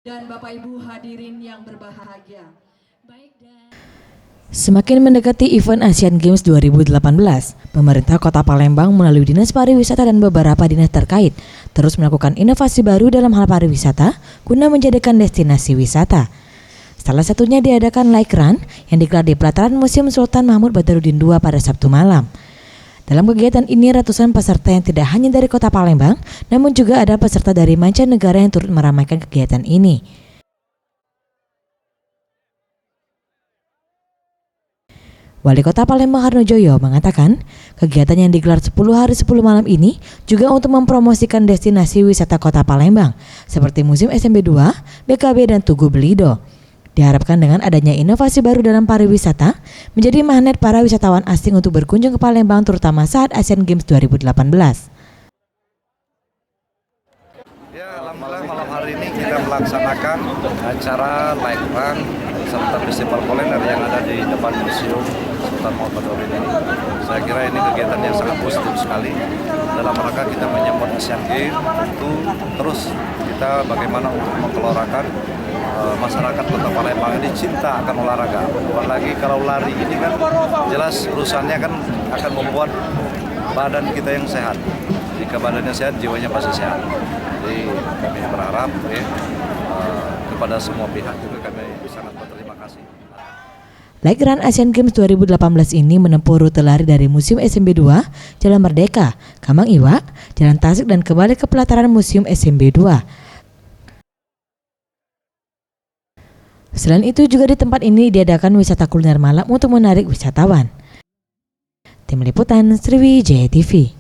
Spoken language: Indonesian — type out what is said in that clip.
dan Bapak Ibu hadirin yang berbahagia. Semakin mendekati event Asian Games 2018, pemerintah Kota Palembang melalui Dinas Pariwisata dan beberapa dinas terkait terus melakukan inovasi baru dalam hal pariwisata guna menjadikan destinasi wisata. Salah satunya diadakan Like Run yang digelar di pelataran Museum Sultan Mahmud Badarudin II pada Sabtu malam. Dalam kegiatan ini ratusan peserta yang tidak hanya dari Kota Palembang, namun juga ada peserta dari mancanegara yang turut meramaikan kegiatan ini. Wali Kota Palembang Harnojoyo mengatakan, kegiatan yang digelar 10 hari 10 malam ini juga untuk mempromosikan destinasi wisata Kota Palembang seperti Museum SMB 2, BKB dan Tugu Belido. Diharapkan dengan adanya inovasi baru dalam pariwisata menjadi magnet para wisatawan asing untuk berkunjung ke Palembang terutama saat Asian Games 2018. Ya, alhamdulillah malam hari ini kita melaksanakan acara Like Run serta festival kuliner yang ada di depan Museum Sultan Mahmud Badarudin ini. Saya kira ini kegiatan yang sangat positif sekali dalam rangka kita menyambut Asian Games. Tentu terus kita bagaimana untuk menggelorakan masyarakat Kota Palembang ini cinta akan olahraga. Apalagi kalau lari ini kan jelas urusannya kan akan membuat badan kita yang sehat. Jika badannya sehat, jiwanya pasti sehat. Jadi kami berharap kepada semua pihak juga kami sangat berterima kasih. Like Run Asian Games 2018 ini menempuh rute lari dari Museum SMB 2, Jalan Merdeka, Kamang Iwak, Jalan Tasik dan kembali ke pelataran Museum SMB 2. Selain itu juga di tempat ini diadakan wisata kuliner malam untuk menarik wisatawan. Tim Liputan Sriwijaya TV.